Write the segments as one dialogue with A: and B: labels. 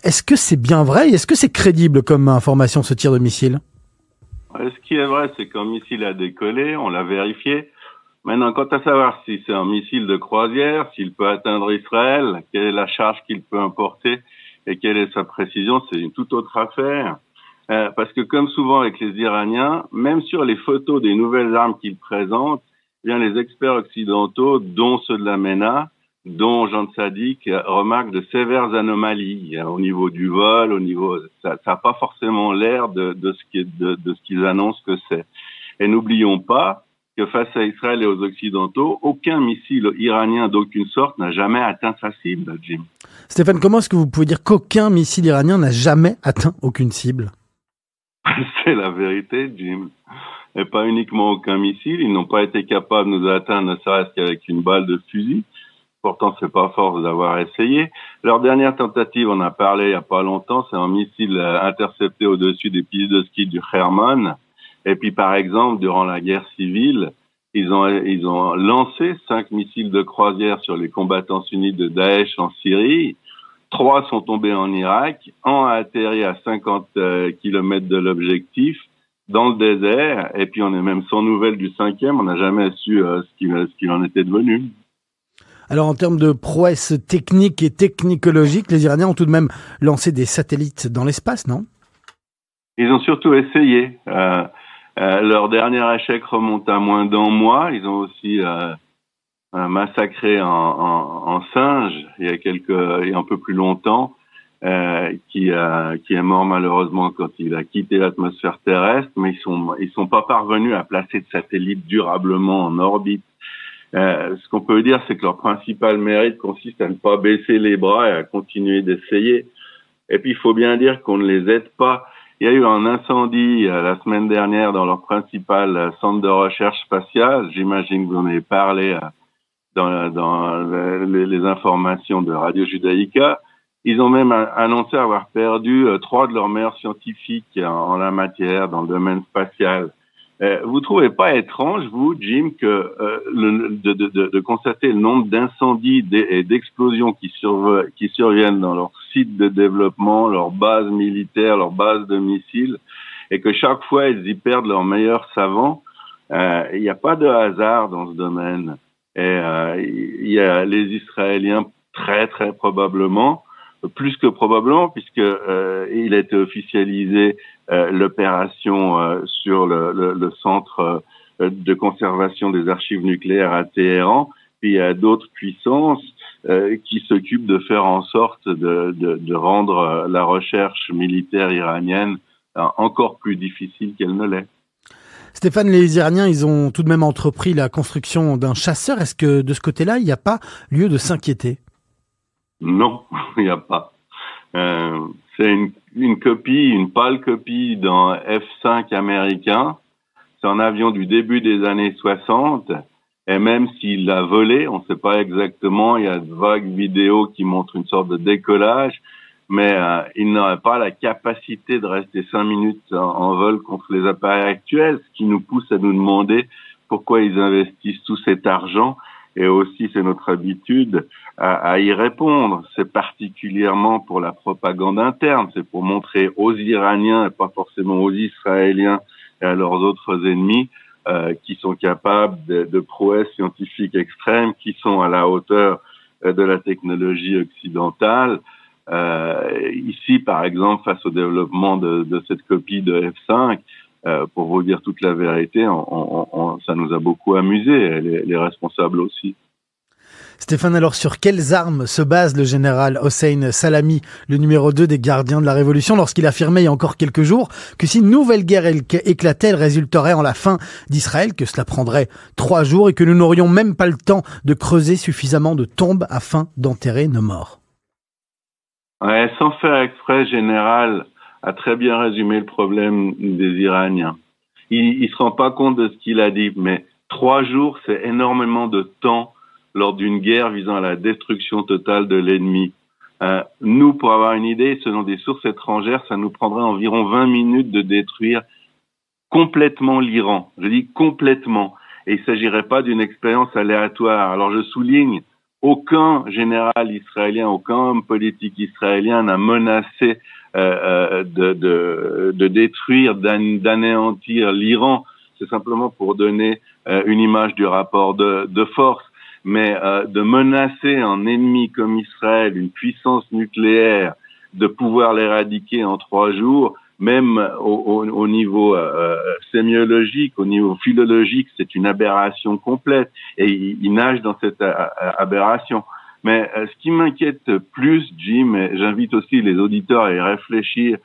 A: Est-ce que c'est bien vrai et est-ce que c'est crédible comme information, ce tir de missile?
B: Ce qui est vrai, c'est qu'un missile a décollé, on l'a vérifié. Maintenant, quant à savoir si c'est un missile de croisière, s'il peut atteindre Israël, quelle est la charge qu'il peut emporter et quelle est sa précision, c'est une toute autre affaire. Parce que comme souvent avec les Iraniens, même sur les photos des nouvelles armes qu'ils présentent, eh bien les experts occidentaux, dont ceux de la MENA, dont Jean Sadiq, remarquent de sévères anomalies au niveau du vol, au niveau, ça n'a pas forcément l'air de ce qu'ils annoncent que c'est. Et n'oublions pas que face à Israël et aux Occidentaux, aucun missile iranien d'aucune sorte n'a jamais atteint sa cible, Jim.
A: Stéphane, comment est-ce que vous pouvez dire qu'aucun missile iranien n'a jamais atteint aucune cible?
B: C'est la vérité, Jim. Et pas uniquement aucun missile, ils n'ont pas été capables de nous atteindre, ne serait-ce qu'avec une balle de fusil. Pourtant, c'est pas force d'avoir essayé. Leur dernière tentative, on a parlé il y a pas longtemps, c'est un missile intercepté au-dessus des pistes de ski du Hermon. Et puis, par exemple, durant la guerre civile, ils ont lancé 5 missiles de croisière sur les combattants sunnites de Daesh en Syrie. 3 sont tombés en Irak. Un a atterri à 50 kilomètres de l'objectif, dans le désert. Et puis, on est même sans nouvelles du 5e. On n'a jamais su ce qu'il en était devenu.
A: Alors, en termes de prouesse technique et technologique, les Iraniens ont tout de même lancé des satellites dans l'espace, non?
B: Ils ont surtout essayé. Leur dernier échec remonte à moins d'un mois. Ils ont aussi massacré un singe il y a un peu plus longtemps, qui est mort malheureusement quand il a quitté l'atmosphère terrestre. Mais ils sont pas parvenus à placer de satellites durablement en orbite. Ce qu'on peut dire, c'est que leur principal mérite consiste à ne pas baisser les bras et à continuer d'essayer. Et puis, il faut bien dire qu'on ne les aide pas. Il y a eu un incendie la semaine dernière dans leur principal centre de recherche spatiale. J'imagine que vous en avez parlé dans les informations de Radio Judaïka. Ils ont même annoncé avoir perdu 3 de leurs meilleurs scientifiques en la matière, dans le domaine spatial. Vous trouvez pas étrange, vous, Jim, que de constater le nombre d'incendies et d'explosions qui surviennent dans leurs sites de développement, leurs bases militaires, leurs bases de missiles, et que chaque fois ils y perdent leurs meilleurs savants? Il n'y a pas de hasard dans ce domaine. Et il y a les Israéliens très très probablement, plus que probablement, puisque il a été officialisé l'opération sur le centre de conservation des archives nucléaires à Téhéran. Puis il y a d'autres puissances qui s'occupent de faire en sorte de rendre la recherche militaire iranienne encore plus difficile qu'elle ne l'est.
A: Stéphane, les Iraniens, ils ont tout de même entrepris la construction d'un chasseur. Est-ce que de ce côté-là, il n'y a pas lieu de s'inquiéter?
B: Non, il n'y a pas. C'est une copie, une pâle copie d'un F-5 américain. C'est un avion du début des années 60. Et même s'il l'a volé, on ne sait pas exactement, il y a de vagues vidéos qui montrent une sorte de décollage, mais il n'aurait pas la capacité de rester 5 minutes en vol contre les appareils actuels, ce qui nous pousse à nous demander pourquoi ils investissent tout cet argent. Et aussi, c'est notre habitude à y répondre. C'est particulièrement pour la propagande interne. C'est pour montrer aux Iraniens et pas forcément aux Israéliens et à leurs autres ennemis qui sont capables de prouesses scientifiques extrêmes, qui sont à la hauteur de la technologie occidentale. Ici, par exemple, face au développement de cette copie de F-5, pour vous dire toute la vérité, ça nous a beaucoup amusé, les responsables aussi.
A: Stéphane, alors sur quelles armes se base le général Hossein Salami, le numéro 2 des gardiens de la Révolution, lorsqu'il affirmait il y a encore quelques jours que si une nouvelle guerre éclatait, elle résulterait en la fin d'Israël, que cela prendrait 3 jours et que nous n'aurions même pas le temps de creuser suffisamment de tombes afin d'enterrer nos morts?
B: Ouais, sans faire exprès, général a très bien résumé le problème des Iraniens. Il se rend pas compte de ce qu'il a dit, mais 3 jours, c'est énormément de temps lors d'une guerre visant à la destruction totale de l'ennemi. Nous, pour avoir une idée, selon des sources étrangères, ça nous prendrait environ 20 minutes de détruire complètement l'Iran. Je dis complètement. Et il ne s'agirait pas d'une expérience aléatoire. Alors je souligne, aucun général israélien, aucun homme politique israélien n'a menacé de détruire, d'anéantir l'Iran. C'est simplement pour donner une image du rapport de force. Mais de menacer un ennemi comme Israël, une puissance nucléaire, de pouvoir l'éradiquer en 3 jours, même au niveau sémiologique, au niveau philologique, c'est une aberration complète. Et il nage dans cette aberration. Mais ce qui m'inquiète plus, Jim, et j'invite aussi les auditeurs à y réfléchir,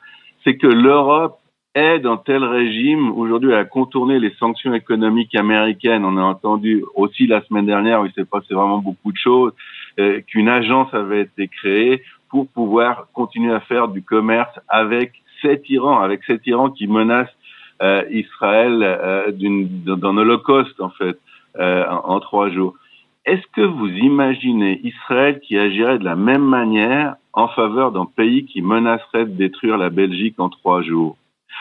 B: c'est que l'Europe aide un tel régime aujourd'hui à contourner les sanctions économiques américaines. On a entendu aussi la semaine dernière, où il s'est passé vraiment beaucoup de choses, qu'une agence avait été créée pour pouvoir continuer à faire du commerce avec cet Iran qui menace Israël d'un holocauste en fait en 3 jours. Est-ce que vous imaginez Israël qui agirait de la même manière en faveur d'un pays qui menacerait de détruire la Belgique en 3 jours?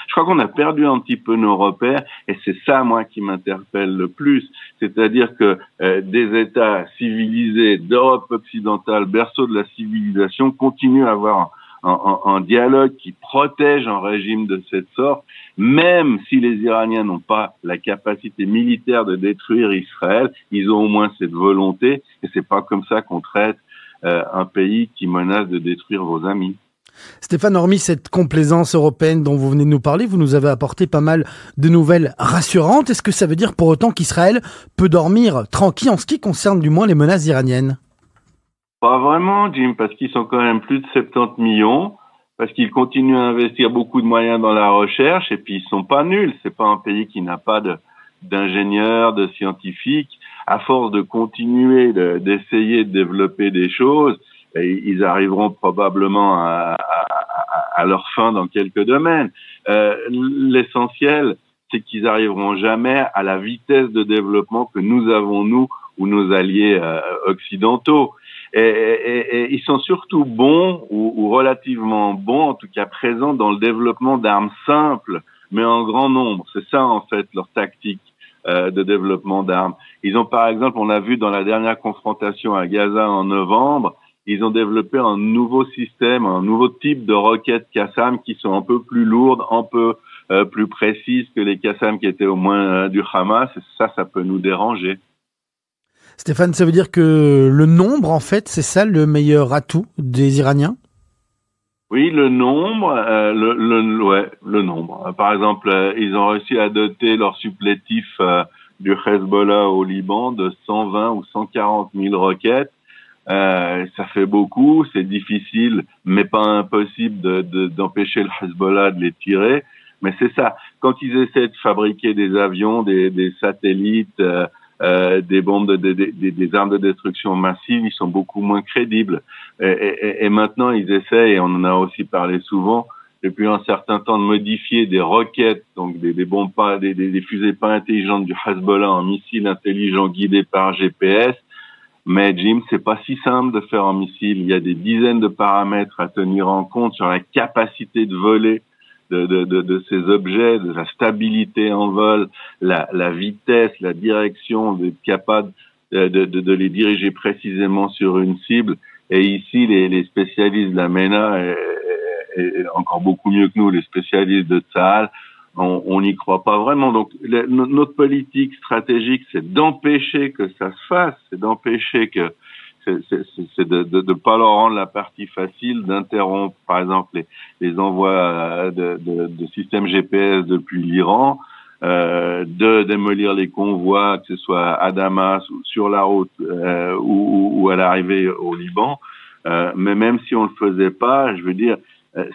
B: Je crois qu'on a perdu un petit peu nos repères et c'est ça, moi, qui m'interpelle le plus. C'est-à-dire que des États civilisés d'Europe occidentale, berceau de la civilisation, continuent à avoir un dialogue qui protège un régime de cette sorte, même si les Iraniens n'ont pas la capacité militaire de détruire Israël, ils ont au moins cette volonté et c'est pas comme ça qu'on traite un pays qui menace de détruire vos amis.
A: Stéphane, hormis cette complaisance européenne dont vous venez de nous parler, vous nous avez apporté pas mal de nouvelles rassurantes. Est-ce que ça veut dire pour autant qu'Israël peut dormir tranquille en ce qui concerne du moins les menaces iraniennes?
B: Pas vraiment, Jim, parce qu'ils sont quand même plus de 70 millions, parce qu'ils continuent à investir beaucoup de moyens dans la recherche, et puis ils sont pas nuls. C'est pas un pays qui n'a pas d'ingénieurs, de scientifiques. À force de continuer d'essayer de développer des choses, ils arriveront probablement à leur fin dans quelques domaines. L'essentiel, c'est qu'ils arriveront jamais à la vitesse de développement que nous avons, nous, ou nos alliés occidentaux. Et ils sont surtout bons, ou relativement bons, en tout cas présents dans le développement d'armes simples, mais en grand nombre. C'est ça, en fait, leur tactique de développement d'armes. Ils ont, par exemple, on l'a vu dans la dernière confrontation à Gaza en novembre, ils ont développé un nouveau système, un nouveau type de roquettes Qassam qui sont un peu plus lourdes, un peu plus précises que les Qassam qui étaient au moins du Hamas. Et ça peut nous déranger.
A: Stéphane, ça veut dire que le nombre, en fait, c'est ça le meilleur atout des Iraniens?
B: Oui, le nombre, le nombre. Par exemple, ils ont réussi à doter leur supplétif du Hezbollah au Liban de 120 ou 140 000 roquettes. Ça fait beaucoup, c'est difficile, mais pas impossible d'empêcher le Hezbollah de les tirer. Mais c'est ça. Quand ils essaient de fabriquer des avions, des satellites, des bombes, des armes de destruction massive, ils sont beaucoup moins crédibles. Et maintenant, ils essaient, et on en a aussi parlé souvent, depuis un certain temps, de modifier des roquettes, donc des bombes des fusées pas intelligentes du Hezbollah en missiles intelligents guidés par GPS. Mais Jim, c'est pas si simple de faire un missile. Il y a des dizaines de paramètres à tenir en compte sur la capacité de voler de ces objets, de la stabilité en vol, la vitesse, la direction, d'être capable de les diriger précisément sur une cible. Et ici, les spécialistes de la MENA, et encore beaucoup mieux que nous, les spécialistes de Tsahal, on n'y croit pas vraiment. Donc, notre politique stratégique, c'est d'empêcher que ça se fasse, c'est d'empêcher que, c'est de pas leur rendre la partie facile, d'interrompre, par exemple, les envois de systèmes GPS depuis l'Iran, de démolir les convois, que ce soit à Damas ou sur la route ou à l'arrivée au Liban. Mais même si on le faisait pas, je veux dire,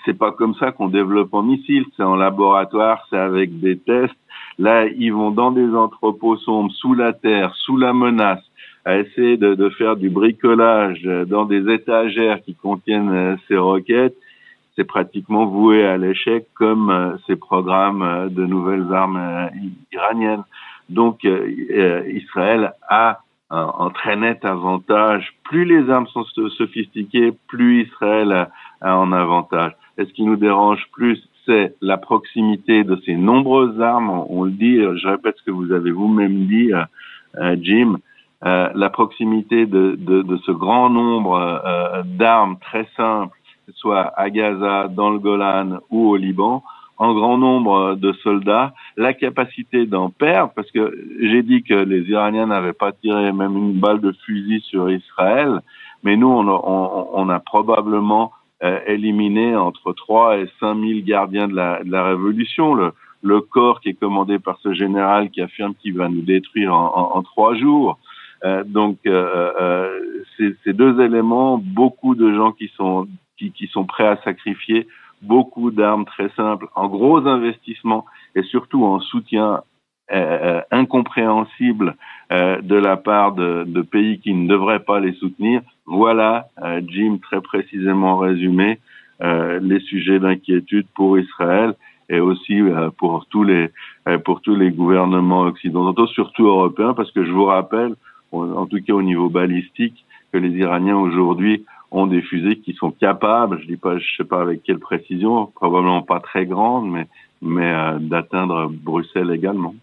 B: c'est pas comme ça qu'on développe un missile, c'est en laboratoire, c'est avec des tests. Là, ils vont dans des entrepôts sombres, sous la terre, sous la menace, à essayer de faire du bricolage dans des étagères qui contiennent ces roquettes. C'est pratiquement voué à l'échec, comme ces programmes de nouvelles armes iraniennes. Donc, Israël a un très net avantage. Plus les armes sont sophistiquées, plus Israël a un avantage. Et ce qui nous dérange plus, c'est la proximité de ces nombreuses armes. On le dit, je répète ce que vous avez vous-même dit, Jim, la proximité de ce grand nombre d'armes très simples, que ce soit à Gaza, dans le Golan ou au Liban, en grand nombre de soldats, la capacité d'en perdre, parce que j'ai dit que les Iraniens n'avaient pas tiré même une balle de fusil sur Israël, mais nous, on a probablement éliminé entre 3 et 5 000 gardiens de la Révolution. Le corps qui est commandé par ce général qui affirme qu'il va nous détruire en 3 jours. Donc, ces deux éléments, beaucoup de gens qui sont prêts à sacrifier beaucoup d'armes très simples, en gros investissements et surtout en soutien incompréhensible de la part de pays qui ne devraient pas les soutenir. Voilà, Jim, très précisément résumé, les sujets d'inquiétude pour Israël et aussi pour tous les gouvernements occidentaux, surtout européens, parce que je vous rappelle, en tout cas au niveau balistique, que les Iraniens aujourd'hui ont des fusées qui sont capables, je sais pas avec quelle précision, probablement pas très grande, mais d'atteindre Bruxelles également.